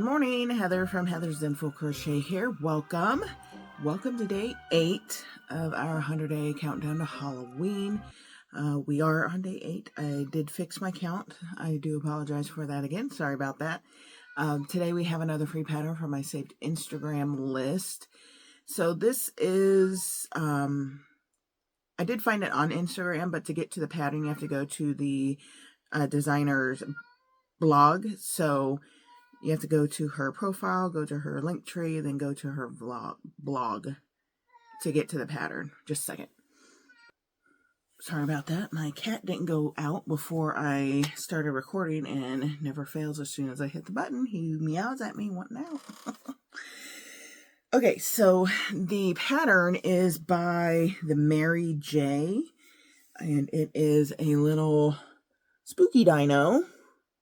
Good morning, Heather from Heather's Zenful Crochet here. Welcome to day 8 of our 100-day countdown to Halloween. We are on day 8. I did fix my count. I do apologize for that again. Sorry about that. Today we have another free pattern from my saved Instagram list. So this is, I did find it on Instagram, but to get to the pattern, you have to go to the designer's blog. So you have to go to her profile, go to her link tree, then go to her blog to get to the pattern. Just a second. Sorry about that. My cat didn't go out before I started recording and never fails as soon as I hit the button. He meows at me wanting out. Okay, so the pattern is by the Mary J. And it is a little spooky dino.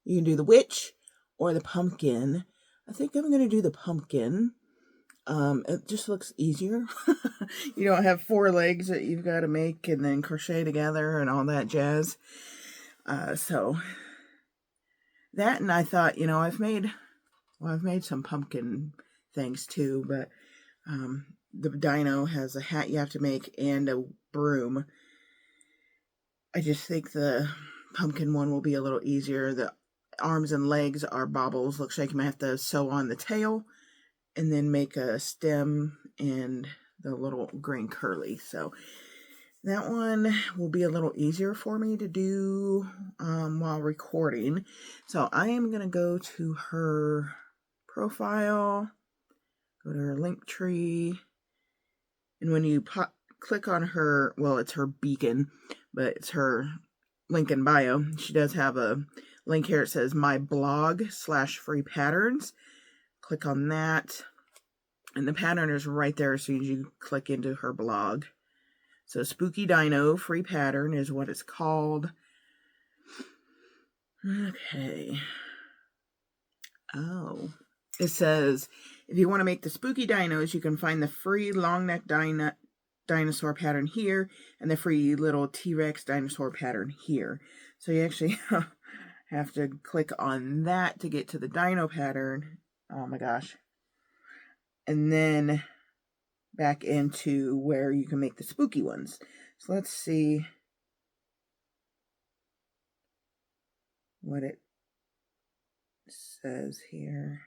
You can do the witch or the pumpkin. I think I'm going to do the pumpkin. It just looks easier. You don't have 4 legs that you've got to make and then crochet together and all that jazz. So that, and I thought, you know, I've made some pumpkin things too, but the dino has a hat you have to make and a broom. I just think the pumpkin one will be a little easier. The arms and legs are bobbles. Looks like you might have to sew on the tail and then make a stem and the little green curly. So that one will be a little easier for me to do while recording. So I am going to go to her profile, go to her link tree, and when you click on her, well, it's her beacon, but it's her link in bio. She does have a link here. It says my blog /free patterns. Click on that. And the pattern is right there as soon as you click into her blog. So Spooky Dino free pattern is what it's called. Okay. Oh. It says, if you want to make the spooky dinos, you can find the free long neck dinosaur pattern here and the free little T-Rex dinosaur pattern here. So you actually have to click on that to get to the dino pattern. Oh my gosh. And then back into where you can make the spooky ones. So let's see what it says here.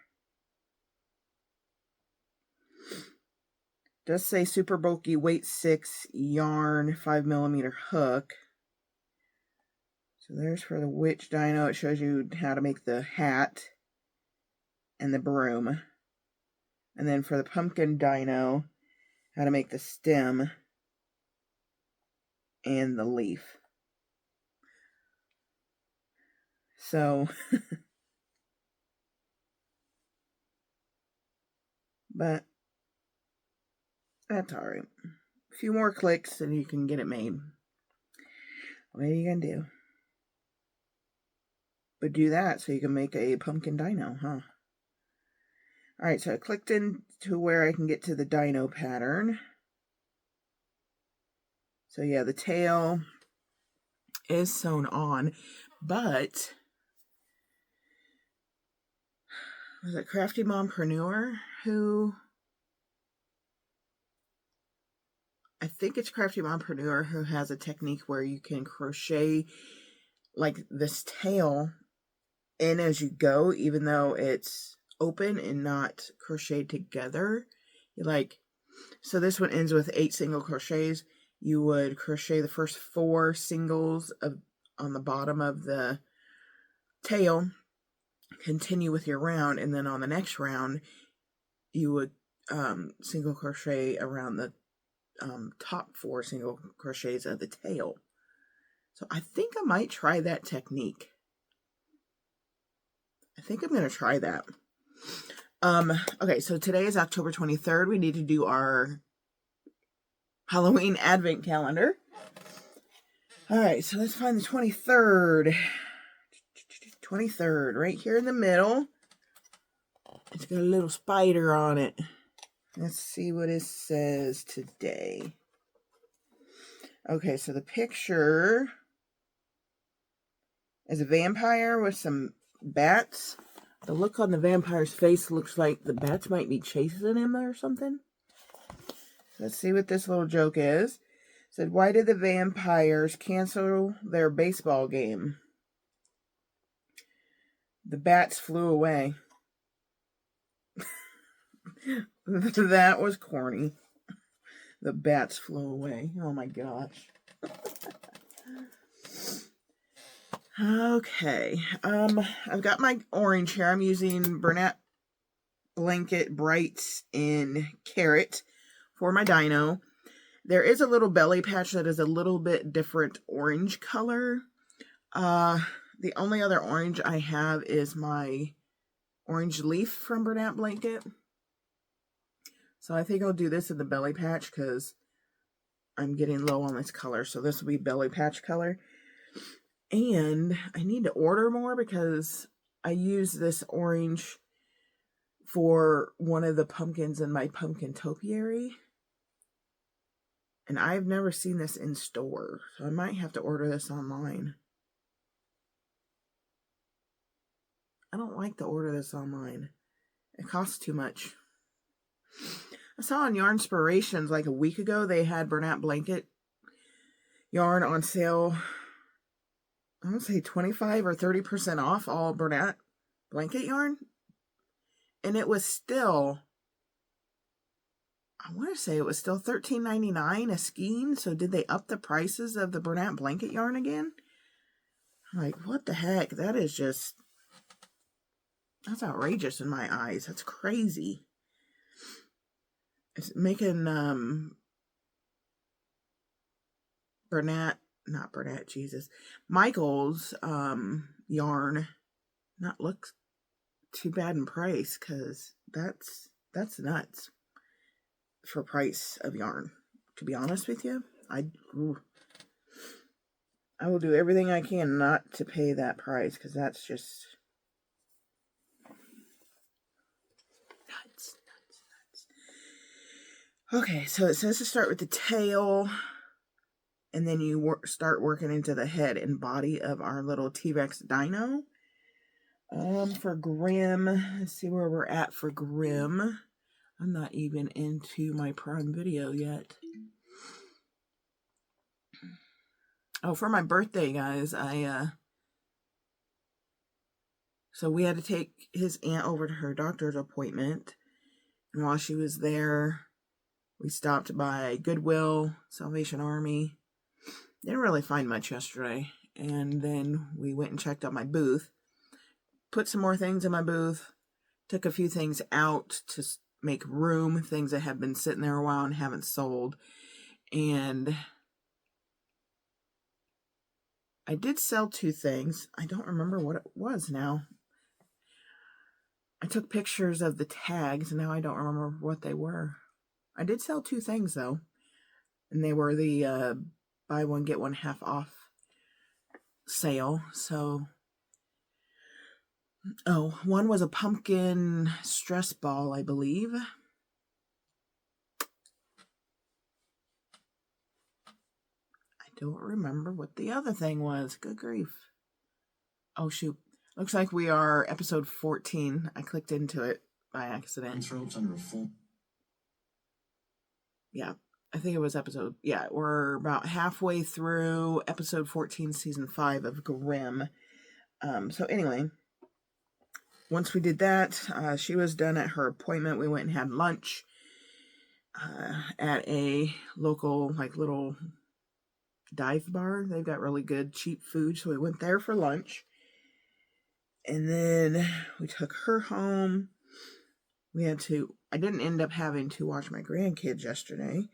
It does say super bulky weight 6 yarn 5mm hook. So there's for the witch dino. It shows you how to make the hat and the broom. And then for the pumpkin dino, how to make the stem and the leaf. So, but that's all right. A few more clicks and you can get it made. What are you going to do? But do that so you can make a pumpkin dino, huh? Alright, so I clicked into where I can get to the dino pattern. So yeah, the tail is sewn on, but was it Crafty Mompreneur who... I think it's Crafty Mompreneur who has a technique where you can crochet like this tail in as you go, even though it's open and not crocheted together. So this one ends with 8 single crochets. You would crochet the first 4 singles on the bottom of the tail, continue with your round, and then on the next round you would single crochet around the top 4 single crochets of the tail. So I think I might try that technique. I think I'm going to try that. Okay, so today is October 23rd. We need to do our Halloween advent calendar. All right, so let's find the 23rd. 23rd, right here in the middle. It's got a little spider on it. Let's see what it says today. Okay, so the picture is a vampire with some bats The look on the vampire's face looks like the bats might be chasing him or something. Let's see what this little joke is. It said, why did the vampires cancel their baseball game? The bats flew away. That was corny. The bats flew away. Oh my gosh. Okay. I've got my orange here. I'm using Bernat Blanket Brights in Carrot for my dino. There is a little belly patch that is a little bit different orange color. The only other orange I have is my orange leaf from Bernat Blanket. So I think I'll do this in the belly patch because I'm getting low on this color. So this will be belly patch color. And I need to order more because I use this orange for one of the pumpkins in my pumpkin topiary. And I've never seen this in store. So I might have to order this online. I don't like to order this online. It costs too much. I saw on Yarnspirations like a week ago, they had Bernat Blanket yarn on sale. I want to say 25 or 30% off all Bernat Blanket yarn. And it was still, I want to say it was still $13.99 a skein. So did they up the prices of the Bernat Blanket yarn again? Like, what the heck? That is just, that's outrageous in my eyes. That's crazy. It's making Michael's yarn not look too bad in price, because that's nuts for price of yarn. To be honest with you, I will do everything I can not to pay that price, because that's just nuts. Okay, so it says to start with the tail, and then you start working into the head and body of our little T-Rex dino. For Grimm, let's see where we're at for Grimm. I'm not even into my Prime Video yet. Oh, for my birthday, guys, so we had to take his aunt over to her doctor's appointment. And while she was there, we stopped by Goodwill, Salvation Army. Didn't really find much yesterday. And then we went and checked out my booth. Put some more things in my booth. Took a few things out to make room. Things that have been sitting there a while and haven't sold. And I did sell 2 things. I don't remember what it was now. I took pictures of the tags. And now I don't remember what they were. I did sell 2 things though. And they were the buy one, get one half off sale. So, oh, one was a pumpkin stress ball, I believe. I don't remember what the other thing was. Good grief. Oh, shoot. Looks like we are episode 14. I clicked into it by accident. Yeah, I think it was episode. Yeah, we're about halfway through episode 14, season 5 of Grimm. So anyway, once we did that, she was done at her appointment. We went and had lunch at a local, like, little dive bar. They've got really good, cheap food, so we went there for lunch. And then we took her home. I didn't end up having to watch my grandkids yesterday.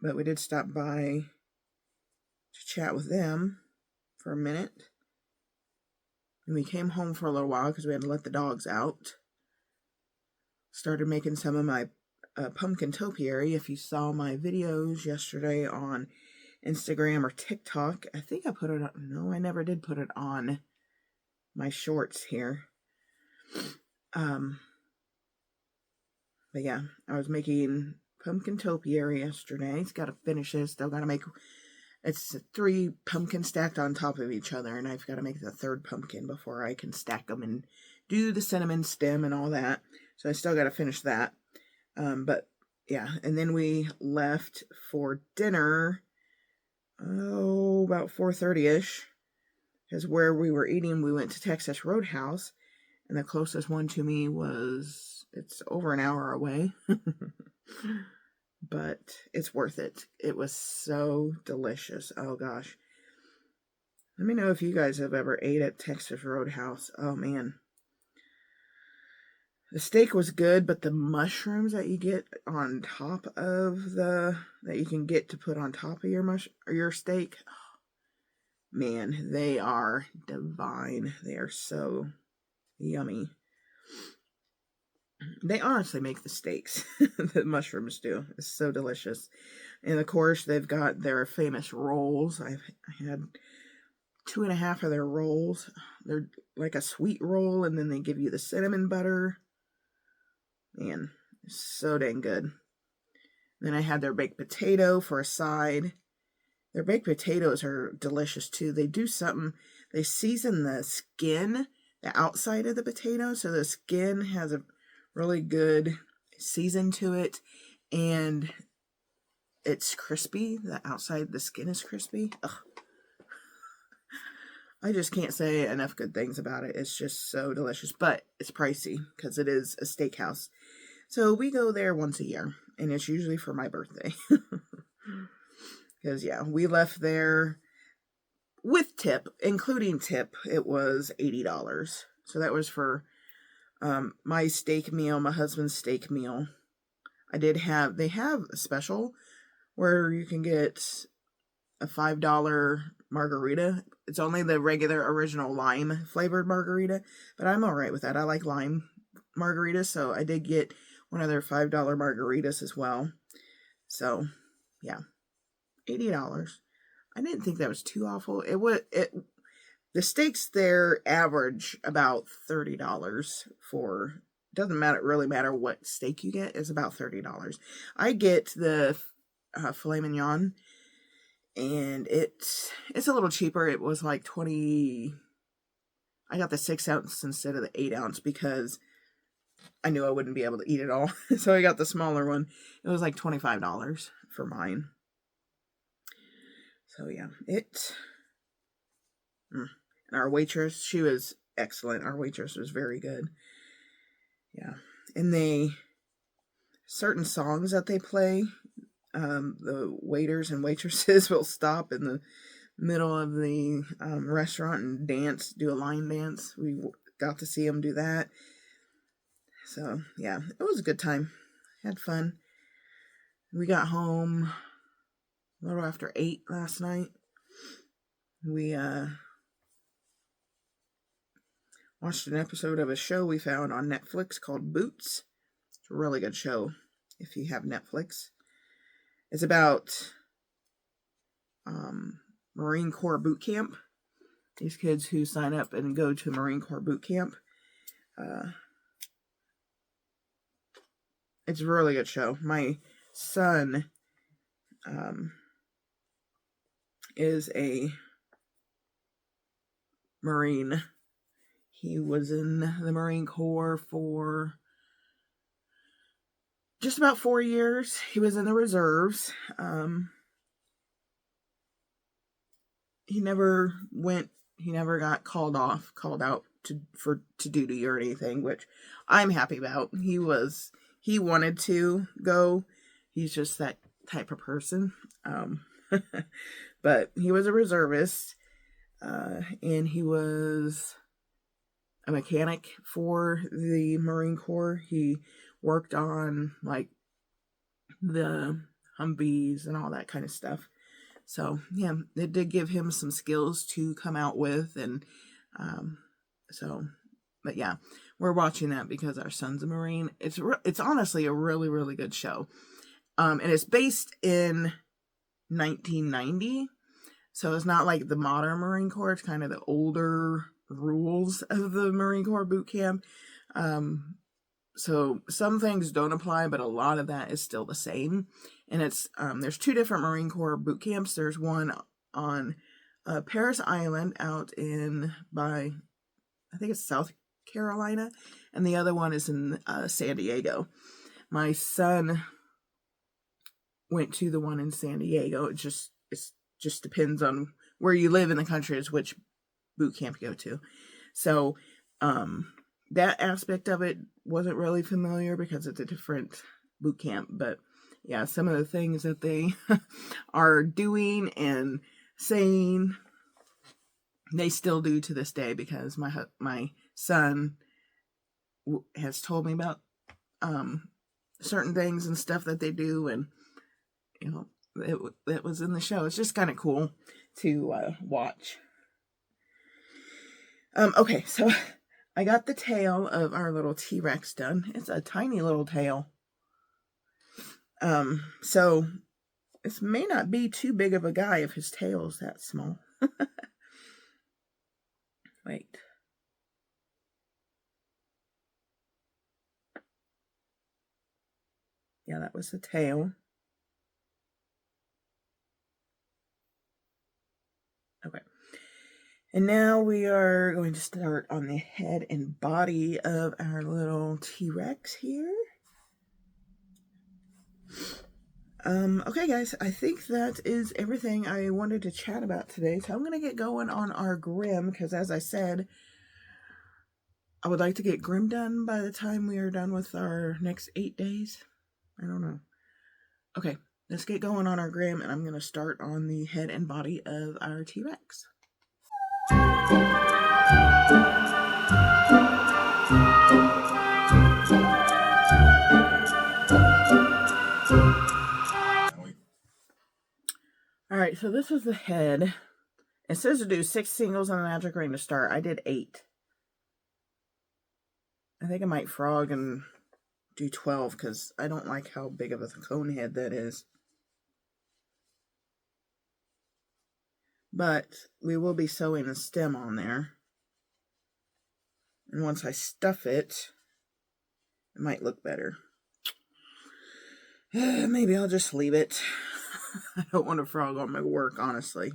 But we did stop by to chat with them for a minute. And we came home for a little while because we had to let the dogs out. Started making some of my pumpkin topiary. If you saw my videos yesterday on Instagram or TikTok, I think I put it on. No, I never did put it on my shorts here. But yeah, I was making pumpkin topiary yesterday. It's got to finish this. Still got to make It's 3 pumpkins stacked on top of each other, and I've got to make the 3rd pumpkin before I can stack them and do the cinnamon stem and all that. So I still got to finish that. But yeah, and then we left for dinner, about 4:30ish, because where we were eating, we went to Texas Roadhouse, and the closest one to me it's over an hour away. But it's worth it. It was so delicious. Oh gosh. Let me know if you guys have ever ate at Texas Roadhouse. Oh man. The steak was good, but the mushrooms that you get on top of that you can get to put on top of your steak, oh, man, they are divine. They are so yummy. They honestly make the steaks. The mushrooms do. It's so delicious. And of course, they've got their famous rolls. I had 2.5 of their rolls. They're like a sweet roll, and then they give you the cinnamon butter. Man, so dang good. Then I had their baked potato for a side. Their baked potatoes are delicious too. They do something. They season the skin, the outside of the potato, so the skin has a really good season to it, and it's crispy. The outside, the skin is crispy. Ugh. I just can't say enough good things about it. It's just so delicious, but it's pricey because it is a steakhouse. So we go there once a year, and it's usually for my birthday. Because, yeah, we left there with tip, including tip, it was $80. So that was for my steak meal, my husband's steak meal. They have a special where you can get a $5 margarita. It's only the regular original lime flavored margarita, but I'm all right with that. I like lime margaritas, so I did get one of their $5 margaritas as well. So, yeah, $80. I didn't think that was too awful. The steaks there average about $30 for. Doesn't really matter what steak you get. It's about $30. I get the filet mignon, and it's a little cheaper. It was like 20. I got the 6 ounce instead of the 8 ounce because I knew I wouldn't be able to eat it all. So I got the smaller one. It was like $25 for mine. So yeah, and our waitress, she was excellent. Our waitress was very good. Yeah. And certain songs that they play, the waiters and waitresses will stop in the middle of the restaurant and do a line dance. We got to see them do that. So, yeah, it was a good time. Had fun. We got home a little after 8 last night. We watched an episode of a show we found on Netflix called Boots. It's a really good show if you have Netflix. It's about Marine Corps boot camp. These kids who sign up and go to Marine Corps boot camp. It's a really good show. My son is a Marine. He was in the Marine Corps for just about 4 years. He was in the reserves. He never got called out to duty or anything, which I'm happy about. He wanted to go. He's just that type of person. But he was a reservist, and he was a mechanic for the Marine Corps. He worked on like the Humvees and all that kind of stuff. So yeah, it did give him some skills to come out with, and but yeah, we're watching that because our son's a Marine. It's honestly a really, really good show, and it's based in 1990, so it's not like the modern Marine Corps. It's kind of the older rules of the Marine Corps boot camp. So some things don't apply, but a lot of that is still the same. And it's there's 2 different Marine Corps boot camps. There's one on Paris Island out by, I think it's South Carolina, and the other one is in San Diego. My son went to the one in San Diego. It just depends on where you live in the country is which boot camp you go to. So that aspect of it wasn't really familiar because it's a different boot camp. But yeah, some of the things that they are doing and saying, they still do to this day, because my son has told me about certain things and stuff that they do, and you know, it was in the show. It's just kind of cool to watch. Okay, so I got the tail of our little T-Rex done. It's a tiny little tail. So this may not be too big of a guy if his tail is that small. Wait. Yeah, that was the tail. Okay. And now we are going to start on the head and body of our little T-Rex here. Okay, guys, I think that is everything I wanted to chat about today. So I'm going to get going on our Grimm, because as I said, I would like to get Grimm done by the time we are done with our next 8 days. I don't know. Okay, let's get going on our Grimm, and I'm going to start on the head and body of our T-Rex. Alright, so this is the head. It says to do 6 singles on the magic ring to start. I did 8. I think I might frog and do 12 because I don't like how big of a cone head that is. But we will be sewing a stem on there. And once I stuff it, it might look better. Maybe I'll just leave it. I don't want to frog on my work, honestly.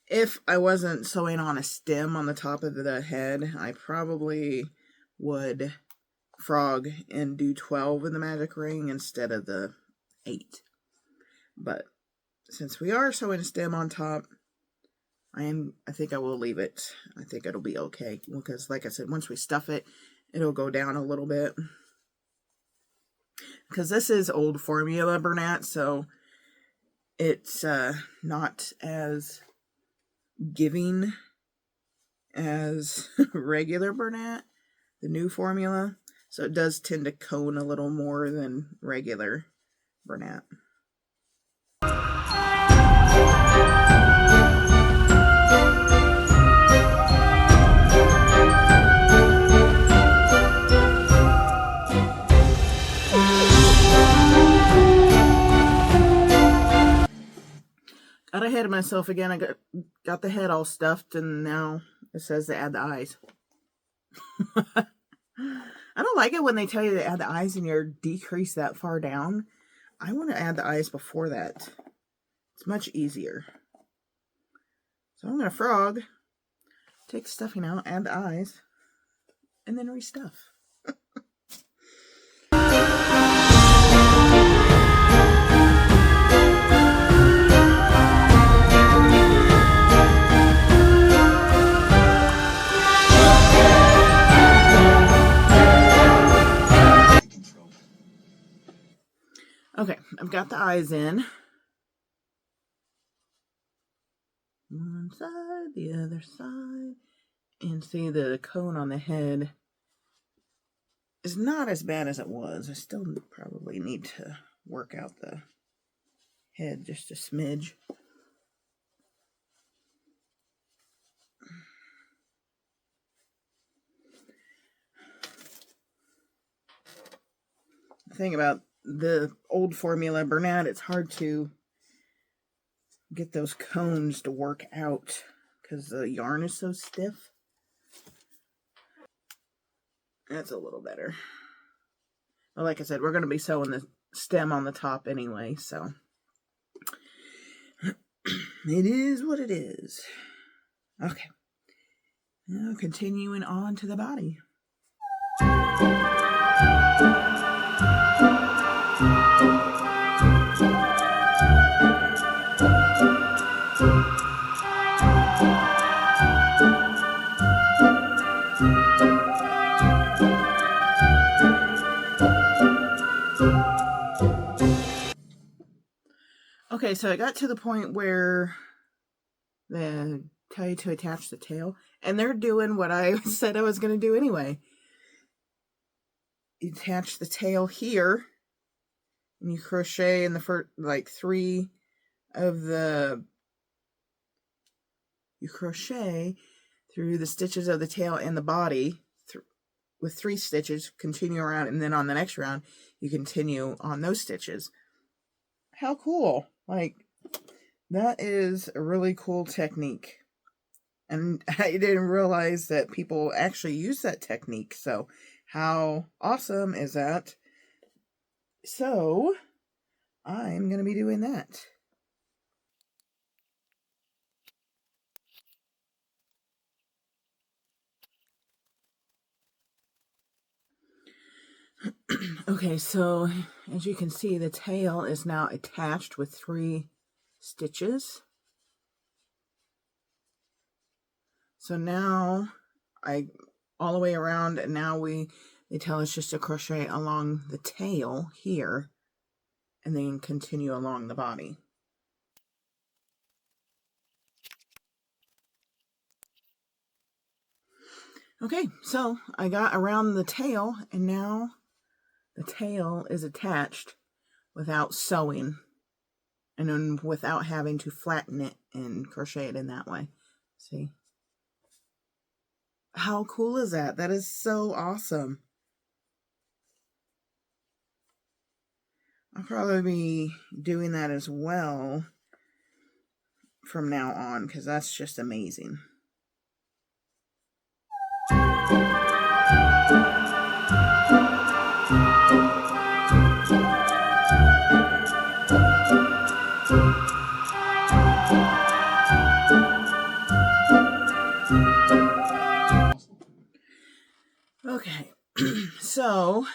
If I wasn't sewing on a stem on the top of the head, I probably would frog and do 12 in the magic ring instead of the 8. But since we are sewing a stem on top, I think I will leave it. I think it'll be okay, because like I said, once we stuff it, it'll go down a little bit. Because this is old formula Bernat, so it's not as giving as regular Bernat, the new formula. So it does tend to cone a little more than regular Bernat. Got ahead of myself again. I got the head all stuffed, and now it says to add the eyes. I don't like it when they tell you to add the eyes and you're decreased that far down. I want to add the eyes before that. It's much easier. So I'm going to frog, take the stuffing out, add the eyes, and then restuff. Okay, I've got the eyes in. One side, the other side. And see, the cone on the head is not as bad as it was. I still probably need to work out the head just a smidge. The thing about the old formula Bernat, it's hard to get those cones to work out because the yarn is so stiff. That's a little better. But like I said, we're going to be sewing the stem on the top anyway, so It is what it is. Okay. Now continuing on to the body. Okay, so I got to the point where they tell you to attach the tail, and they're doing what I said I was going to do anyway. You attach the tail here, and you crochet in the first, like 3 of the, you crochet through the stitches of the tail and the body with 3 stitches, continue around, and then on the next round, you continue on those stitches. How cool. Like, that is a really cool technique. And I didn't realize that people actually use that technique. So how awesome is that? So I'm going to be doing that. Okay, so as you can see, the tail is now attached with 3 stitches. So now all the way around, and now they tell us just to crochet along the tail here and then continue along the body. Okay, so I got around the tail, and now the tail is attached without sewing and then without having to flatten it and crochet it in that way. See? How cool is that? That is so awesome. I'll probably be doing that as well from now on because that's just amazing. Okay, so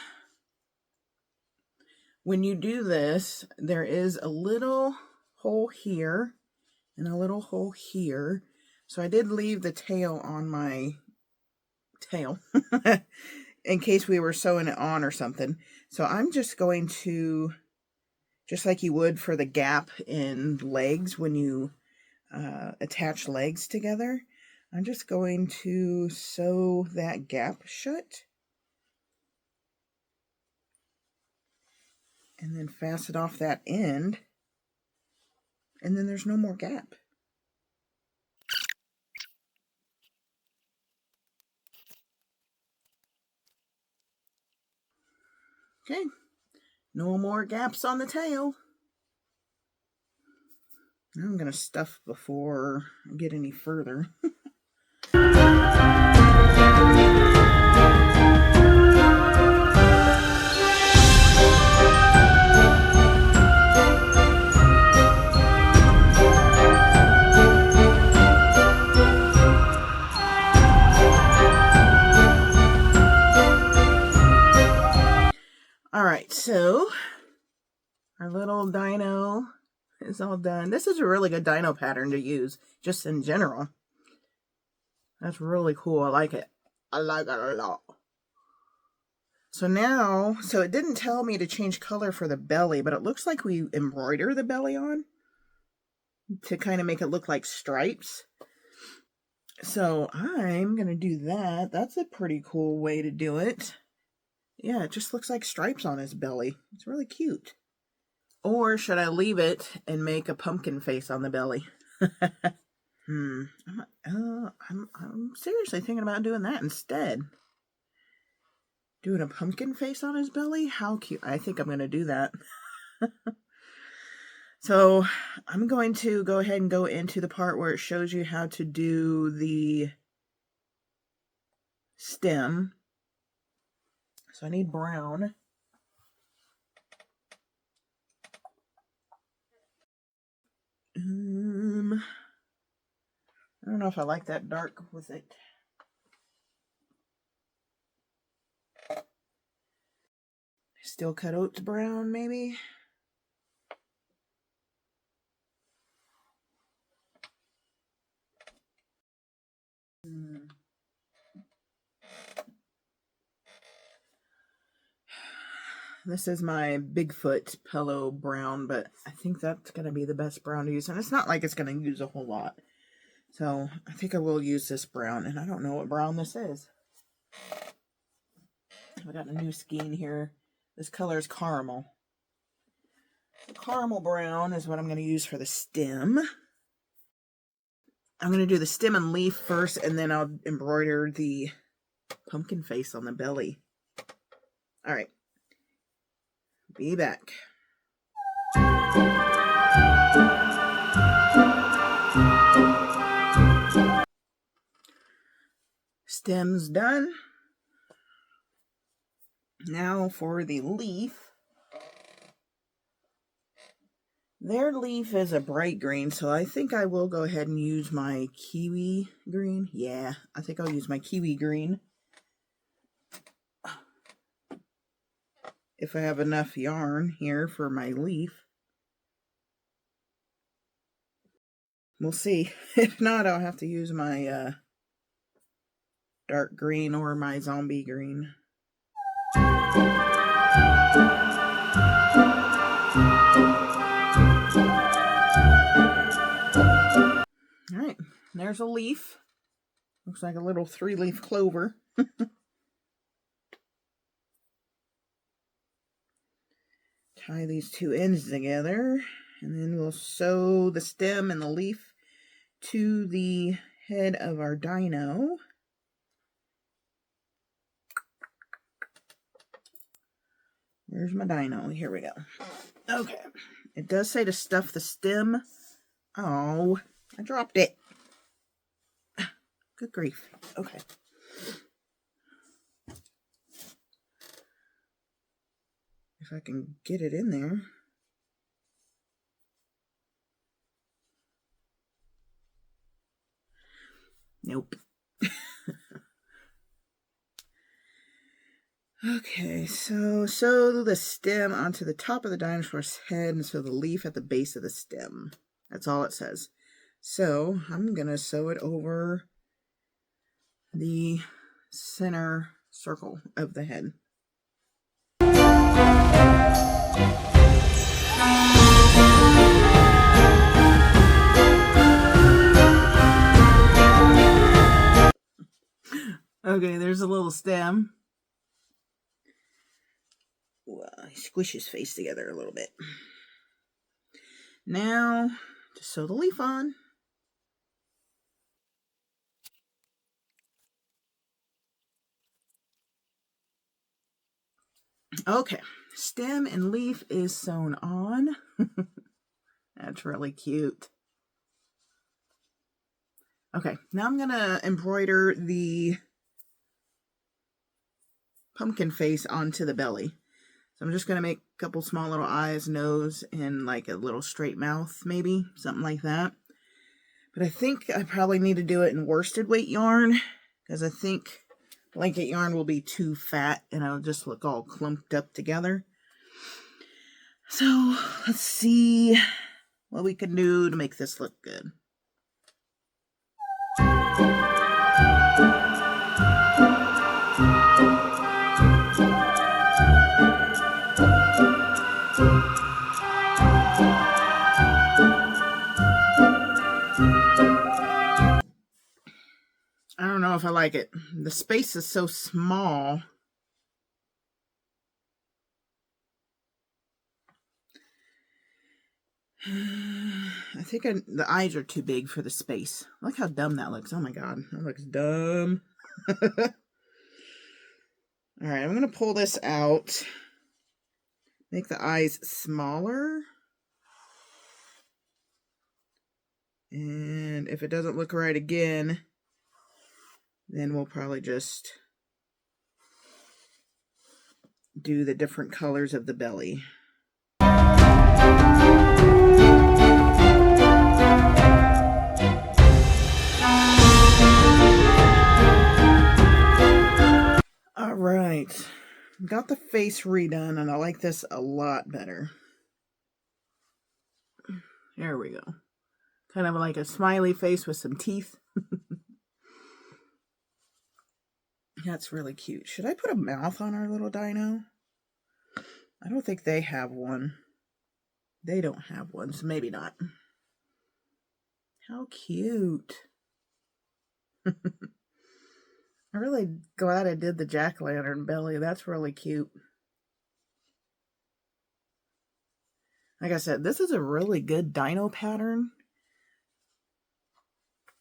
when you do this, there is a little hole here and a little hole here. So I did leave the tail on my tail in case we were sewing it on or something. So I'm just going to, just like you would for the gap in legs when you attach legs together, I'm just going to sew that gap shut. And then fasten off that end. And then there's no more gap. Okay. No more gaps on the tail. Now I'm going to stuff before I get any further. All right, so our little dino is all done. This is a really good dino pattern to use, just in general. That's really cool. I like it. I like it a lot. So now, so it didn't tell me to change color for the belly, but it looks like we embroider the belly on to kind of make it look like stripes. So I'm going to do that. That's a pretty cool way to do it. Yeah, it just looks like stripes on his belly. It's really cute. Or should I leave it and make a pumpkin face on the belly? I'm seriously thinking about doing that instead. Doing a pumpkin face on his belly? How cute. I think I'm going to do that. So I'm going to go ahead and go into the part where it shows you how to do the stem. So I need brown. I don't know if I like that dark with it. Steel cut oats brown, maybe? This is my Bigfoot pillow brown, but I think that's going to be the best brown to use. And it's not like it's going to use a whole lot. So I think I will use this brown. And I don't know what brown this is. I got a new skein here. This color is caramel. The caramel brown is what I'm going to use for the stem. I'm going to do the stem and leaf first, and then I'll embroider the pumpkin face on the belly. All right. Be back. Stem's done. Now for the leaf. Their leaf is a bright green, so I think I will go ahead and use my kiwi green. Yeah, I think I'll use my kiwi green. If I have enough yarn here for my leaf. We'll see. If not, I'll have to use my dark green or my zombie green. Alright, there's a leaf. Looks like a little 3-leaf clover. Tie these two ends together, and then we'll sew the stem and the leaf to the head of our dino. Where's my dino? Here we go. Okay. It does say to stuff the stem. Oh, I dropped it. Good grief. Okay. If I can get it in there. Nope. Okay, so sew the stem onto the top of the dinosaur's head and sew the leaf at the base of the stem. That's all it says. So I'm going to sew it over the center circle of the head. Okay, there's a little stem. Squish his face together a little bit. Now, to sew the leaf on. Okay, stem and leaf is sewn on. That's really cute. Okay, now I'm going to embroider the pumpkin face onto the belly. So I'm just going to make a couple small little eyes, nose, and like a little straight mouth, maybe. Something like that. But I think I probably need to do it in worsted weight yarn, because I think blanket yarn will be too fat and it'll just look all clumped up together. So let's see what we can do to make this look good. I don't know if I like it. The space is so small. I think the eyes are too big for the space. Look how dumb that looks. Oh my god, that looks dumb. Alright, I'm going to pull this out. Make the eyes smaller. And if it doesn't look right again, then we'll probably just do the different colors of the belly. got the face redone, and I like this a lot better. There we go. Kind of like a smiley face with some teeth. That's really cute. Should I put a mouth on our little dino? I don't think they have one. They don't have one, so maybe not. How cute. I'm really glad I did the jack-o'-lantern belly. That's really cute. Like I said, this is a really good dino pattern.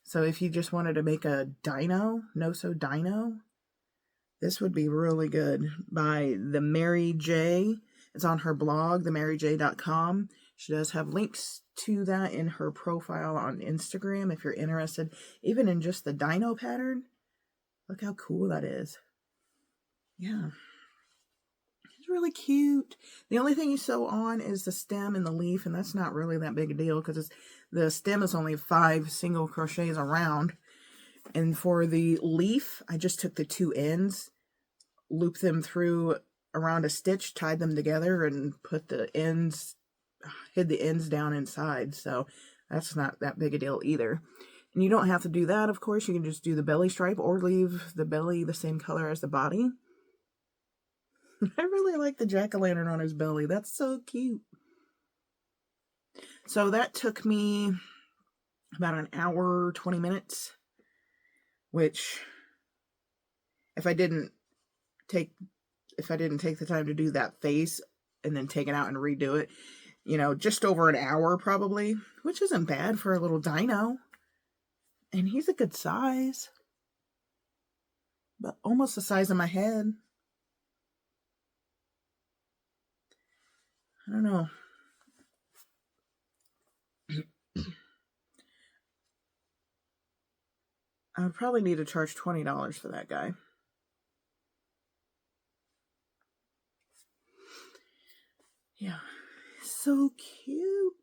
So if you just wanted to make a dino, no-sew dino, this would be really good. By the Mary J. It's on her blog, themaryj.com. She does have links to that in her profile on Instagram if you're interested, even in just the dino pattern. Look how cool that is. Yeah. It's really cute. The only thing you sew on is the stem and the leaf, and that's not really that big a deal because the stem is only 5 single crochets around. And for the leaf, I just took the 2 ends, looped them through around a stitch, tied them together, and put the ends, hid the ends down inside. So that's not that big a deal either. And you don't have to do that, of course. You can just do the belly stripe or leave the belly the same color as the body. I really like the jack-o'-lantern on his belly. That's so cute. So that took me about an hour, 20 minutes, which if I didn't take the time to do that face and then take it out and redo it, you know, just over an hour probably, which isn't bad for a little dino. And he's a good size, but almost the size of my head. I don't know. I would probably need to charge $20 for that guy. Yeah, so cute.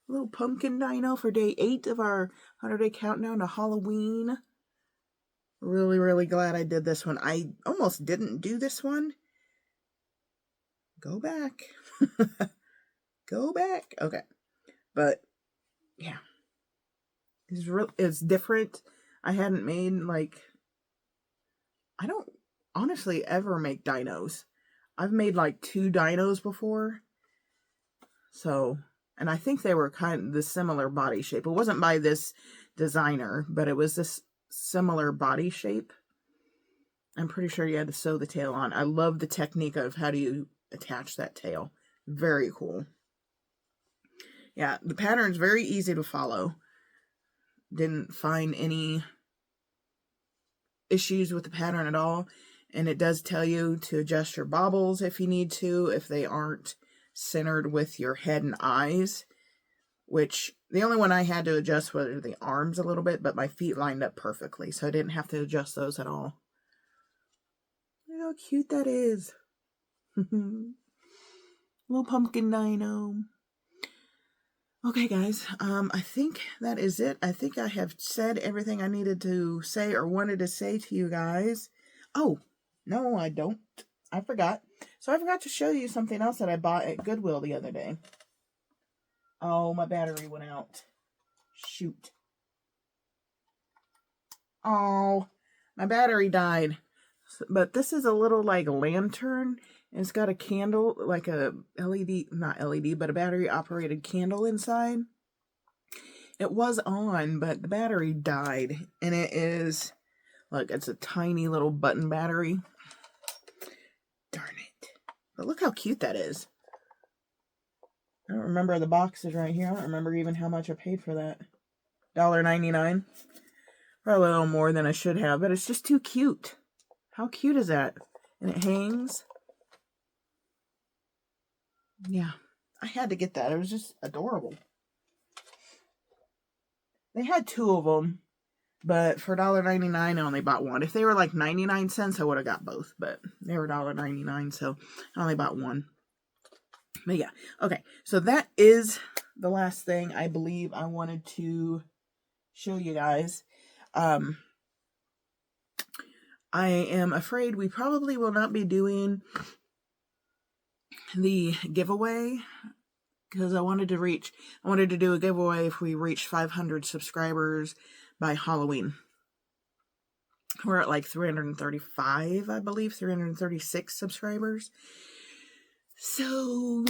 Little pumpkin dino for day 8 of our 100-day countdown to Halloween. Really, really glad I did this one. I almost didn't do this one. Go back. Go back. Okay. But, yeah. It's different. I hadn't made, like... I don't honestly ever make dinos. I've made, like, 2 dinos before. So... And I think they were kind of the similar body shape. It wasn't by this designer, but it was this similar body shape. I'm pretty sure you had to sew the tail on. I love the technique of how do you attach that tail. Very cool. Yeah, the pattern's very easy to follow. Didn't find any issues with the pattern at all. And it does tell you to adjust your bobbles if you need to, if they aren't centered with your head and eyes, which the only one I had to adjust was the arms a little bit, but my feet lined up perfectly, so I didn't have to adjust those at all. Look how cute that is. Little pumpkin dino. Okay, guys, I think that is it. I think I have said everything I needed to say or wanted to say to you guys. Oh, no, I don't. I forgot. So I forgot to show you something else that I bought at Goodwill the other day. Oh, my battery went out. Shoot. Oh, my battery died. But this is a little, like, lantern. And it's got a candle, like a LED, not LED, but a battery-operated candle inside. It was on, but the battery died. And it is, look, it's a tiny little button battery. Darn it. But look how cute that is. I don't remember, the box is right here. I don't remember even how much I paid for that. $1.99. Probably a little more than I should have, but it's just too cute. How cute is that? And it hangs. Yeah, I had to get that. It was just adorable. They had 2 of them, but for $1.99 I only bought one. If they were like 99 cents, I would have got both, but they were $1.99, so I only bought one. But yeah, okay, so that is the last thing I believe I wanted to show you guys. I am afraid we probably will not be doing the giveaway because I wanted to do a giveaway if we reach 500 subscribers by Halloween. We're at like 335, I believe, 336 subscribers. So,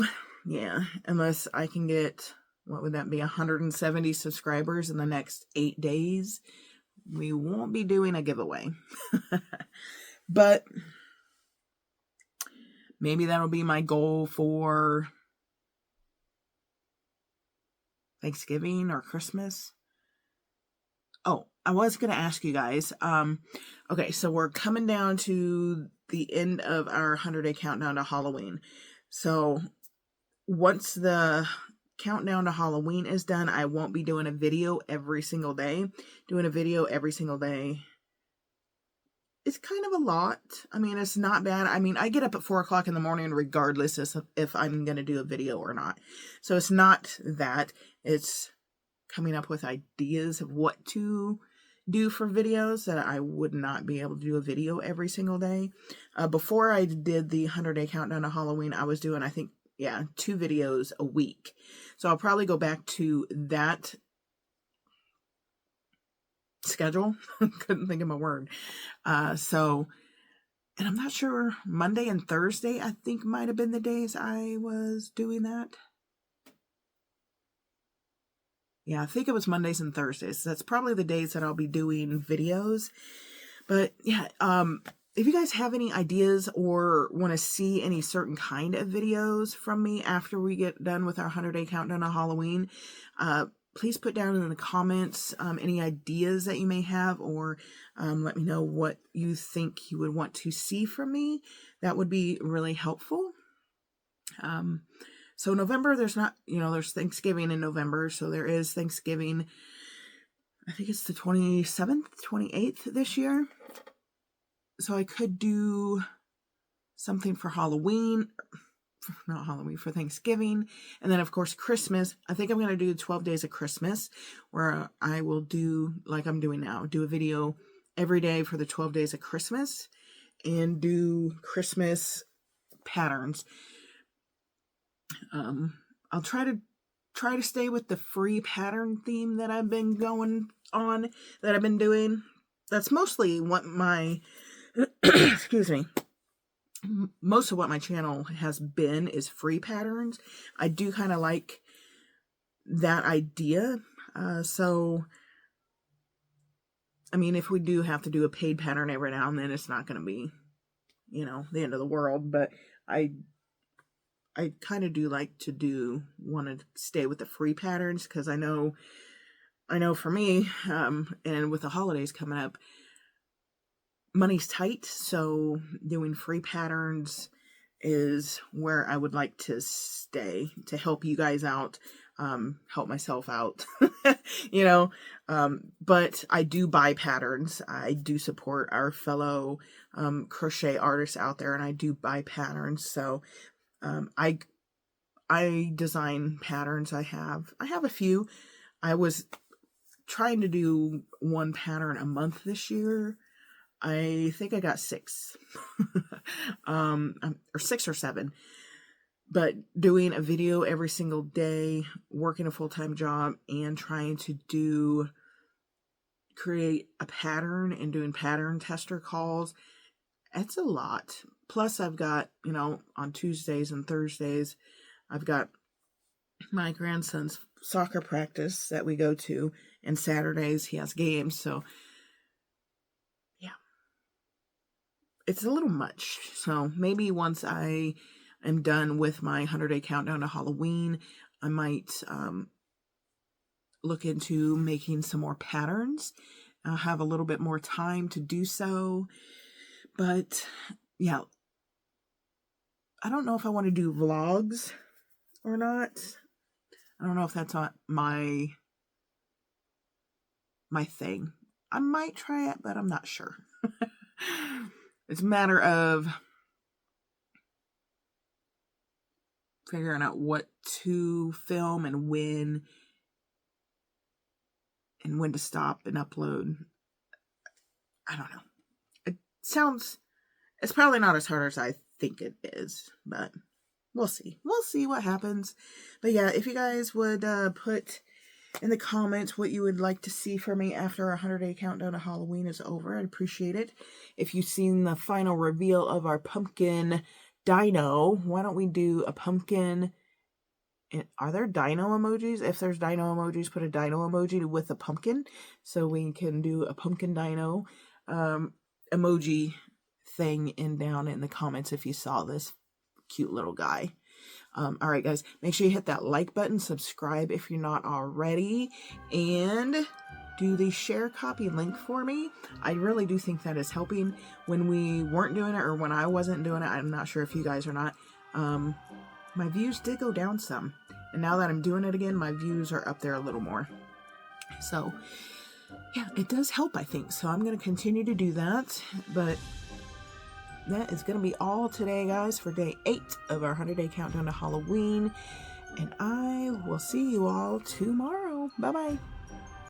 yeah, unless I can get, what would that be, 170 subscribers in the next 8 days, we won't be doing a giveaway. But maybe that'll be my goal for Thanksgiving or Christmas. Oh, I was going to ask you guys. Okay, so we're coming down to the end of our 100-day countdown to Halloween. So once the countdown to Halloween is done, I won't be doing a video every single day. Doing a video every single day, it's kind of a lot. I mean, it's not bad. I mean, I get up at 4 o'clock in the morning regardless of if I'm going to do a video or not. So it's not that. It's coming up with ideas of what to do for videos that I would not be able to do a video every single day. Before I did the 100-day countdown to Halloween, I was doing, I think, 2 videos a week. So I'll probably go back to that schedule. Couldn't think of my word. And I'm not sure, Monday and Thursday, I think might have been the days I was doing that. Yeah, I think it was Mondays and Thursdays. That's probably the days that I'll be doing videos. But yeah, if you guys have any ideas or want to see any certain kind of videos from me after we get done with our 100-day countdown to Halloween, please put down in the comments any ideas that you may have, or let me know what you think you would want to see from me. That would be really helpful. So November, there's Thanksgiving in November. So there is Thanksgiving. I think it's the 27th, 28th this year. So I could do something for Halloween, not Halloween, for Thanksgiving. And then, of course, Christmas. I think I'm going to do 12 days of Christmas, where I will do, like I'm doing now, do a video every day for the 12 days of Christmas and do Christmas patterns. I'll try to stay with the free pattern theme that I've been going on, that I've been doing. That's mostly what my, excuse me, most of what my channel has been is free patterns. I do kind of like that idea. So, I mean, if we do have to do a paid pattern every now and then, it's not going to be, the end of the world. But I kind of do like to want to stay with the free patterns, because I know for me, and with the holidays coming up, money's tight. So doing free patterns is where I would like to stay, to help you guys out, help myself out, but I do buy patterns. I do support our fellow crochet artists out there, and I do buy patterns. So I design patterns. I have a few. I was trying to do one pattern a month this year. I think I got 6, or 6 or 7, but doing a video every single day, working a full-time job, and trying to create a pattern and doing pattern tester calls, it's a lot. Plus I've got, on Tuesdays and Thursdays, I've got my grandson's soccer practice that we go to, and Saturdays he has games. So yeah, it's a little much. So maybe once I am done with my 100-day countdown to Halloween, I might look into making some more patterns. I'll have a little bit more time to do so. But yeah, I don't know if I want to do vlogs or not. I don't know if that's not my thing. I might try it, but I'm not sure. It's a matter of figuring out what to film and when to stop and upload. I don't know. it's probably not as hard as I think it is, but we'll see. We'll see what happens. But yeah, if you guys would put in the comments what you would like to see from me after our 100-day countdown to Halloween is over, I'd appreciate it. If you've seen the final reveal of our pumpkin dino, why don't we do a pumpkin? Are there dino emojis? If there's dino emojis, put a dino emoji with a pumpkin so we can do a pumpkin dino emoji thing down in the comments if you saw this cute little guy. All right, guys, make sure you hit that like button, subscribe if you're not already, and do the share copy link for me. I really do think that is helping. When we weren't doing it, or when I wasn't doing it, I'm not sure if you guys are not, my views did go down some. And now that I'm doing it again, my views are up there a little more. So, yeah, it does help, I think. So I'm going to continue to do that. But that is going to be all today, guys, for day 8 of our 100-day countdown to Halloween. And I will see you all tomorrow. Bye-bye.